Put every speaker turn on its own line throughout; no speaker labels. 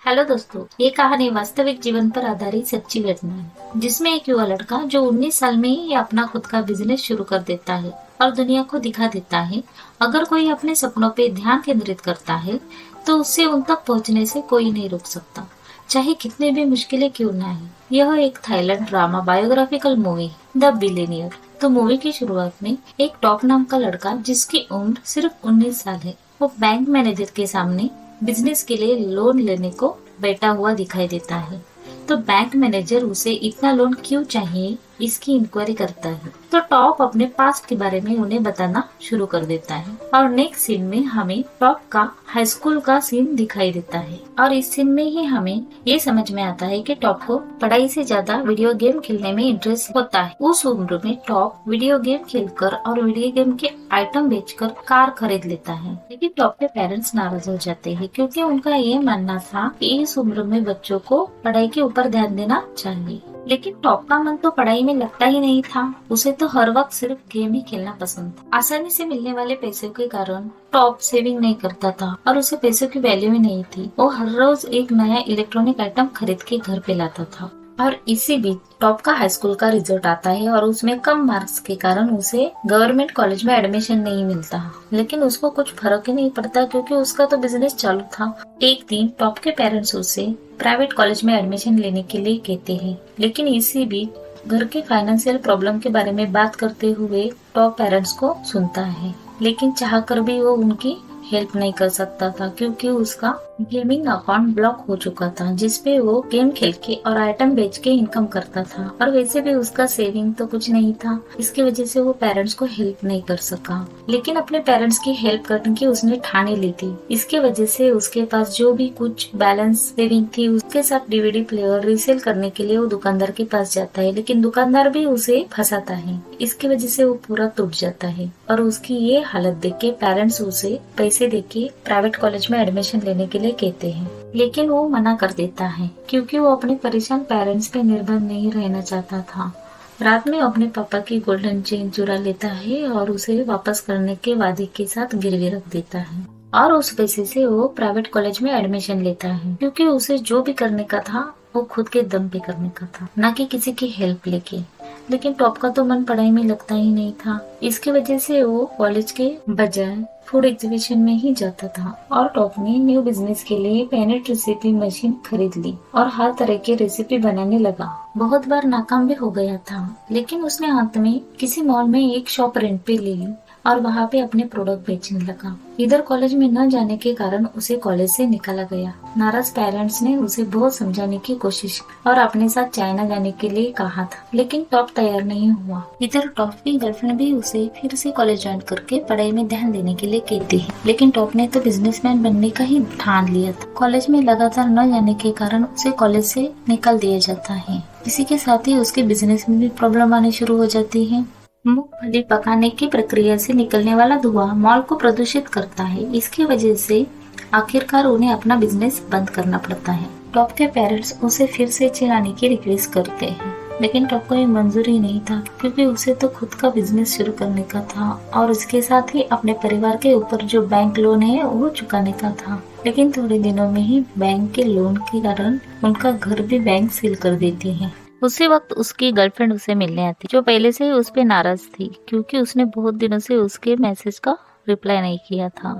Hello दोस्तों, ये कहानी वास्तविक जीवन पर आधारित सच्ची घटना है, जिसमें एक युवा लड़का जो 19 साल में ही अपना खुद का बिजनेस शुरू कर देता है और दुनिया को दिखा देता है, अगर कोई अपने सपनों पे ध्यान केंद्रित करता है, तो उससे उन तक पहुंचने से कोई नहीं रोक सकता, चाहे कितने भी मुश्किलें क्यों ना है। यह एक Thailand drama biographical movie the billionaire. तो मूवी की शुरुआत में एक टॉप नाम का लड़का, जिसकी उम्र सिर्फ 19 साल है, वो बैंक मैनेजर के सामने बिजनेस के लिए लोन लेने को बैठा हुआ दिखाई देता है। तो बैंक मैनेजर उसे इतना लोन क्यों चाहिए, इसकी इंक्वायरी करता है। तो टॉप अपने पास्ट के बारे में उन्हें बताना शुरू कर देता है और नेक्स्ट सीन में हमें टॉप का हाई स्कूल का सीन दिखाई देता है और इस सीन में ही हमें ये समझ में आता है कि टॉप को पढ़ाई से ज्यादा वीडियो गेम खेलने में इंटरेस्ट होता है। उस उम्र में टॉप वीडियो गेम खेलकर और वीडियो गेम के आइटम बेचकर कार खरीद लेता है। लेकिन टॉप के पेरेंट्स नाराज हो जाते हैं, क्योंकि उनका ये मानना था कि इस उम्र में बच्चों को पढ़ाई के ऊपर ध्यान देना चाहिए। लेकिन टॉप का मन तो पढ़ाई में लगता ही नहीं था, उसे तो हर वक्त सिर्फ गेम ही खेलना पसंद था। आसानी से मिलने वाले पैसे के कारण टॉप सेविंग नहीं करता था और उसे पैसों की वैल्यू ही नहीं थी। वो हर रोज एक नया इलेक्ट्रॉनिक आइटम खरीद के घर पे लाता था। और इसी बीच टॉप का हाई स्कूल का रिजल्ट आता है और उसमें कम मार्क्स के कारण उसे गवर्नमेंट कॉलेज में एडमिशन नहीं मिलता। लेकिन उसको कुछ फर्क ही नहीं पड़ता, क्योंकि उसका तो बिजनेस चालू था। एक दिन टॉप के पेरेंट्स उसे प्राइवेट कॉलेज में एडमिशन लेने के लिए कहते हैं, लेकिन इसी बीच घर के फाइनेंशियल प्रॉब्लम के बारे में बात करते हुए टॉप पेरेंट्स को सुनता है। लेकिन चाहकर भी वो उनकी हेल्प नहीं कर सकता था, क्योंकि उसका गेमिंग अकाउंट ब्लॉक हो चुका था, जिसपे वो गेम खेल के और आइटम बेच के इनकम करता था। और वैसे भी उसका सेविंग तो कुछ नहीं था, इसकी वजह से वो पेरेंट्स को हेल्प नहीं कर सका। लेकिन अपने पेरेंट्स की हेल्प करने की उसने ठाने ली थी। इसके वजह से उसके पास जो भी कुछ बैलेंस सेविंग थी, उसके साथ डीवीडी प्लेयर रीसेल करने के लिए वो दुकानदार के पास जाता है, लेकिन दुकानदार भी उसे फंसाता है। इसकी वजह से वो पूरा टूट जाता है और उसकी ये हालत देख के पेरेंट्स उसे पैसे देके प्राइवेट कॉलेज में एडमिशन लेने के लिए कहते हैं। लेकिन वो मना कर देता है, क्योंकि वो अपने परेशान पेरेंट्स पे निर्भर नहीं रहना चाहता था। रात में अपने पापा की गोल्डन चेन चुरा लेता है और उसे वापस करने के वादे के साथ गिरवी रख देता है और उस पैसे से वो प्राइवेट कॉलेज में एडमिशन लेता है, क्योंकि उसे जो भी करने का था वो खुद के दम पे करने का था, न कि किसी की हेल्प लेके। लेकिन टॉप का तो मन पढ़ाई में लगता ही नहीं था। इसकी वजह से वो कॉलेज के बजाय फूड एग्जीबिशन में ही जाता था और टॉप ने न्यू बिजनेस के लिए पेनेट रेसिपी मशीन खरीद ली और हर तरह की रेसिपी बनाने लगा। बहुत बार नाकाम भी हो गया था, लेकिन उसने अंत में किसी मॉल में एक शॉप रेंट पे ले ली और वहाँ पे अपने प्रोडक्ट बेचने लगा। इधर कॉलेज में न जाने के कारण उसे कॉलेज से निकाला गया। नाराज पेरेंट्स ने उसे बहुत समझाने की कोशिश और अपने साथ चाइना जाने के लिए कहा था, लेकिन टॉप तैयार नहीं हुआ। इधर टॉप की गर्लफ्रेंड भी उसे फिर से कॉलेज ज्वाइन करके पढ़ाई में ध्यान देने के लिए कहती है, लेकिन टॉप ने तो बिजनेसमैन बनने का ही ठान लिया था। कॉलेज में लगातार न जाने के कारण उसे कॉलेज से निकाल दिया जाता है। इसी के साथ ही उसके बिजनेस में भी प्रॉब्लम आनी शुरू हो जाती है। मूंगफली पकाने की प्रक्रिया से निकलने वाला धुआं मॉल को प्रदूषित करता है। इसकी वजह से आखिरकार उन्हें अपना बिजनेस बंद करना पड़ता है। टॉप के पेरेंट्स उसे फिर से चलाने की रिक्वेस्ट करते हैं, लेकिन टॉप को ये मंजूर ही नहीं था, क्योंकि उसे तो खुद का बिजनेस शुरू करने का था और इसके साथ ही अपने परिवार के ऊपर जो बैंक लोन है वो चुकाने का था। लेकिन थोड़े दिनों में ही बैंक के लोन के कारण उनका घर भी बैंक सील कर देती है। उसी वक्त उसकी गर्लफ्रेंड उसे मिलने आती, जो पहले से ही उस पे नाराज थी, क्योंकि उसने बहुत दिनों से उसके मैसेज का रिप्लाई नहीं किया था।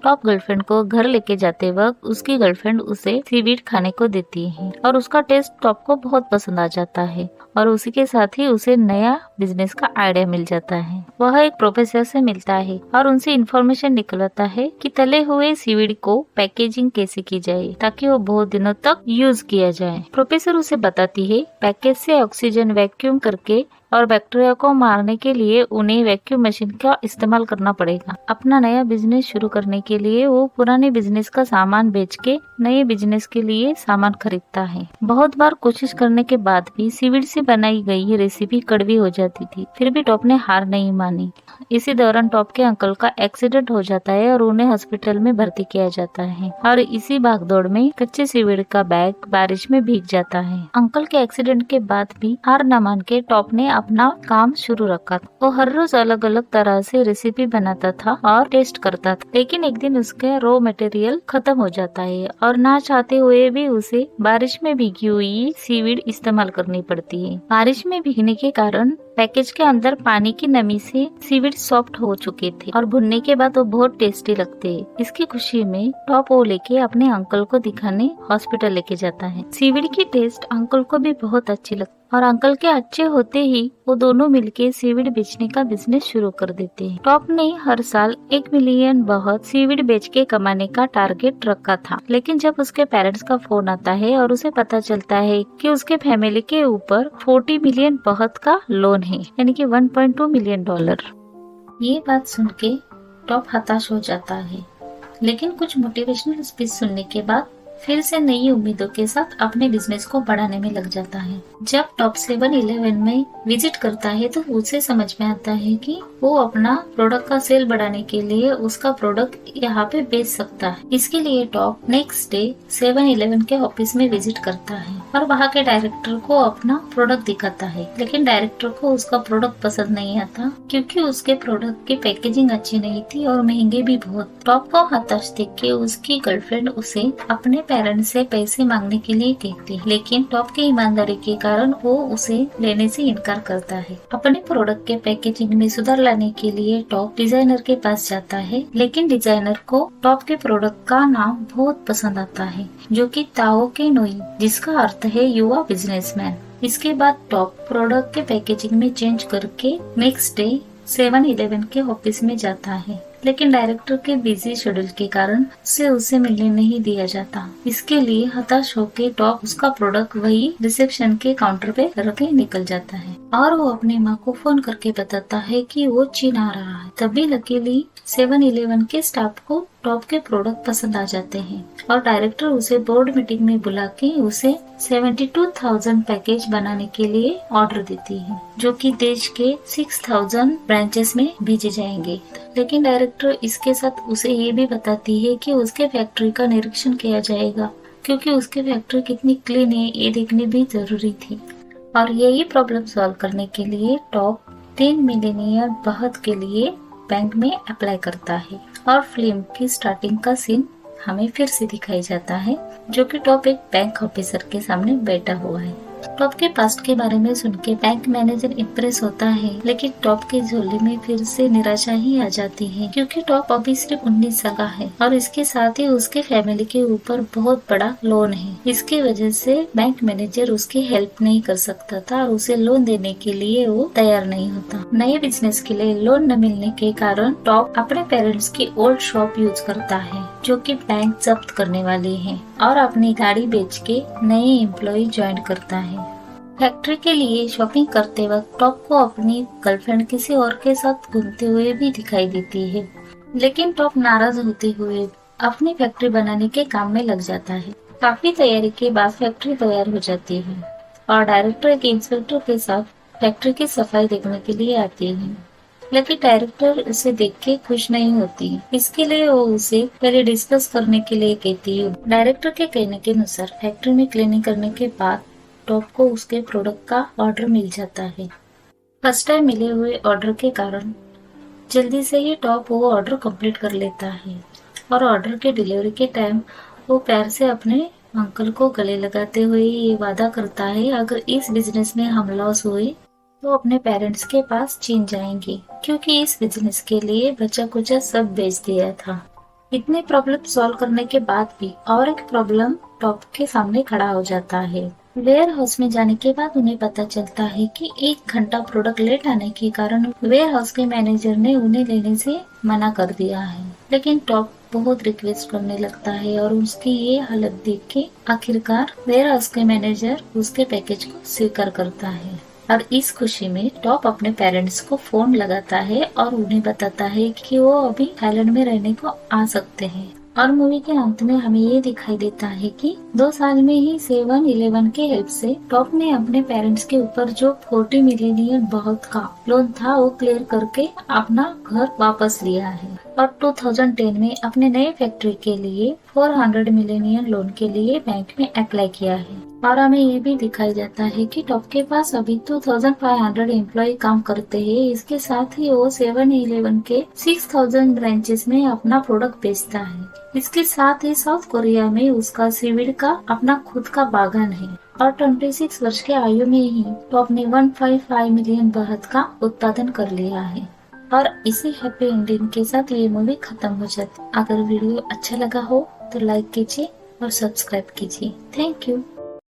टॉप गर्लफ्रेंड को घर लेके जाते वक्त उसकी गर्लफ्रेंड उसे सीवीड खाने को देती है और उसका टेस्ट टॉप को बहुत पसंद आ जाता है और उसी के साथ ही उसे नया बिजनेस का आइडिया मिल जाता है। वह एक प्रोफेसर से मिलता है और उनसे इन्फॉर्मेशन निकलता है कि तले हुए सीवीड को पैकेजिंग कैसे की जाए ताकि वो बहुत दिनों तक यूज किया जाए। प्रोफेसर उसे बताती है पैकेज से ऑक्सीजन वैक्यूम करके और बैक्टीरिया को मारने के लिए उन्हें वैक्यूम मशीन का इस्तेमाल करना पड़ेगा। अपना नया बिजनेस शुरू करने के लिए वो पुराने बिजनेस का सामान बेच के नए बिजनेस के लिए सामान खरीदता है। बहुत बार कोशिश करने के बाद भी सीवीड से बनाई गई रेसिपी कड़वी हो जाती थी। फिर भी टॉप ने हार नहीं मानी। इसी दौरान टॉप के अंकल का एक्सीडेंट हो जाता है और उन्हें हॉस्पिटल में भर्ती किया जाता है और इसी भागदौड़ में कच्चे सीमेंट का बैग बारिश में भीग जाता है। अंकल के एक्सीडेंट के बाद भी हार न मान के टॉप ने अपना काम शुरू रखा। वो हर रोज अलग अलग तरह से रेसिपी बनाता था और टेस्ट करता था, लेकिन एक दिन उसके रॉ मटेरियल खत्म हो जाता है और ना चाहते हुए भी उसे बारिश में भीगी हुई सीवीड इस्तेमाल करनी पड़ती है। बारिश में भीगने के कारण पैकेज के अंदर पानी की नमी से सीवीड सॉफ्ट हो चुके थे और भुनने के बाद वो बहुत टेस्टी लगते हैं। इसकी खुशी में टॉप वो लेके अपने अंकल को दिखाने हॉस्पिटल लेके जाता है। सीवीड की टेस्ट अंकल को भी बहुत अच्छी लगती और अंकल के अच्छे होते ही वो दोनों मिलके सीवीड बेचने का बिजनेस शुरू कर देते हैं। टॉप ने हर साल 1 मिलियन बहुत सीवीड बेच के कमाने का टारगेट रखा था, लेकिन जब उसके पेरेंट्स का फोन आता है और उसे पता चलता है कि उसके फैमिली के ऊपर 40 मिलियन बहुत का लोन है, यानी कि $1.2 मिलियन। ये बात सुन के टॉप हताश हो जाता है, लेकिन कुछ मोटिवेशनल स्पीच सुनने के बाद फिर से नई उम्मीदों के साथ अपने बिजनेस को बढ़ाने में लग जाता है। जब टॉप 7-Eleven में विजिट करता है तो उसे समझ में आता है कि वो अपना प्रोडक्ट का सेल बढ़ाने के लिए उसका प्रोडक्ट यहाँ पे बेच सकता है। इसके लिए टॉप नेक्स्ट डे 7-Eleven के ऑफिस में विजिट करता है और वहाँ के डायरेक्टर को अपना प्रोडक्ट दिखाता है, लेकिन डायरेक्टर को उसका प्रोडक्ट पसंद नहीं आता क्योंकि उसके प्रोडक्ट की पैकेजिंग अच्छी नहीं थी और महंगे भी बहुत। टॉप को हताश देख के उसकी गर्लफ्रेंड उसे अपने पेरेंट्स से पैसे मांगने के लिए कहती है, लेकिन टॉप की ईमानदारी के कारण वो उसे लेने से इनकार करता है। अपने प्रोडक्ट के पैकेजिंग में सुधार लाने के लिए टॉप डिजाइनर के पास जाता है, लेकिन डिजाइनर को टॉप के प्रोडक्ट का नाम बहुत पसंद आता है, जो कि ताओ के नोई, जिसका अर्थ है युवा बिजनेसमैन। इसके बाद टॉप प्रोडक्ट के पैकेजिंग में चेंज करके नेक्स्ट डे 7-Eleven के ऑफिस में जाता है, लेकिन डायरेक्टर के बिजी शेड्यूल के कारण उसे मिलने नहीं दिया जाता। इसके लिए हताश होकर टॉप उसका प्रोडक्ट वही रिसेप्शन के काउंटर पे रख के निकल जाता है और वो अपनी माँ को फोन करके बताता है कि वो चीन आ रहा है। तभी लकीली 7-Eleven के स्टाफ को टॉप के प्रोडक्ट पसंद आ जाते हैं और डायरेक्टर उसे बोर्ड मीटिंग में बुला के उसे 72,000 पैकेज बनाने के लिए ऑर्डर देती है, जो कि देश के 6,000 ब्रांचेस में भेजे जाएंगे। लेकिन डायरेक्टर इसके साथ उसे ये भी बताती है कि उसके फैक्ट्री का निरीक्षण किया जाएगा, क्योंकि उसकी फैक्ट्री कितनी क्लीन है ये देखनी भी जरूरी थी। और यही प्रॉब्लम सॉल्व करने के लिए टॉप 3 मिलियन बहुत के लिए बैंक में अप्लाई करता है और फिल्म की स्टार्टिंग का सीन हमें फिर से दिखाई जाता है, जो कि टॉप एक बैंक ऑफिसर के सामने बैठा हुआ है। टॉप के पास्ट के बारे में सुन के बैंक मैनेजर इम्प्रेस होता है, लेकिन टॉप की झोली में फिर से निराशा ही आ जाती है, क्योंकि टॉप अभी सिर्फ 19 साल का है और इसके साथ ही उसके फैमिली के ऊपर बहुत बड़ा लोन है। इसकी वजह से बैंक मैनेजर उसकी हेल्प नहीं कर सकता था और उसे लोन देने के लिए वो तैयार नहीं होता। नए बिजनेस के लिए लोन न मिलने के कारण टॉप अपने पेरेंट्स की ओल्ड शॉप यूज करता है, जो कि बैंक जब्त करने वाली है, और अपनी गाड़ी बेच के नए एम्प्लॉय ज्वाइन करता है। फैक्ट्री के लिए शॉपिंग करते वक्त टॉप को अपनी गर्लफ्रेंड किसी और के साथ घूमते हुए भी दिखाई देती है, लेकिन टॉप नाराज होते हुए अपनी फैक्ट्री बनाने के काम में लग जाता है। काफी तैयारी के बाद फैक्ट्री तैयार हो जाती है और डायरेक्टर एक इंस्पेक्टर के साथ फैक्ट्री की सफाई देखने के लिए आती है, लेकिन डायरेक्टर उसे देख के खुश नहीं होती। इसके लिए वो उसे पहले डिस्कस करने के लिए कहती है। डायरेक्टर के कहने के अनुसार फैक्ट्री में क्लीनिंग करने के बाद टॉप को उसके प्रोडक्ट का ऑर्डर मिल जाता है। फर्स्ट टाइम मिले हुए ऑर्डर के कारण जल्दी से ही टॉप वो ऑर्डर कंप्लीट कर लेता है और ऑर्डर के डिलीवरी के टाइम वो प्यार से अपने अंकल को गले लगाते हुए ये वादा करता है, अगर इस बिजनेस में हम लॉस हुए तो अपने पेरेंट्स के पास चीन जाएंगे, क्योंकि इस बिजनेस के लिए बचा कुचा सब बेच दिया था। इतने प्रॉब्लम सॉल्व करने के बाद भी और एक प्रॉब्लम टॉप के सामने खड़ा हो जाता है। वेयर हाउस में जाने के बाद उन्हें पता चलता है कि 1 घंटा प्रोडक्ट लेट आने के कारण वेयर हाउस के मैनेजर ने उन्हें लेने से मना कर दिया है, लेकिन टॉप बहुत रिक्वेस्ट करने लगता है और उसकी ये हालत देख के आखिरकार वेयर हाउस के मैनेजर उसके पैकेज को स्वीकार करता है। और इस खुशी में टॉप अपने पेरेंट्स को फोन लगाता है और उन्हें बताता है कि वो अभी थाईलैंड में रहने को आ सकते हैं और मूवी के अंत में हमें ये दिखाई देता है कि 2 साल में ही 7-11 के हेल्प से टॉप ने अपने पेरेंट्स के ऊपर जो 40 मिलियन बहुत का लोन था वो क्लियर करके अपना घर वापस लिया है और 2010 में अपने नए फैक्ट्री के लिए 400 मिलियन लोन के लिए बैंक में अप्लाई किया है। और हमें ये भी दिखाई जाता है कि टॉप के पास अभी 2500 एम्प्लॉय काम करते हैं। इसके साथ ही वो 7-11 के 6000 ब्रांचेस में अपना प्रोडक्ट बेचता है। इसके साथ ही साउथ कोरिया में उसका सीवीड का अपना खुद का बागान है और 26 वर्ष के आयु में ही टॉप ने 155 मिलियन बहत का उत्पादन कर लिया है। और इसी हैप्पी एंडिंग के साथ ये मूवी खत्म हो जाती है। अगर वीडियो अच्छा लगा हो तो लाइक कीजिए और सब्सक्राइब कीजिए। Thank you.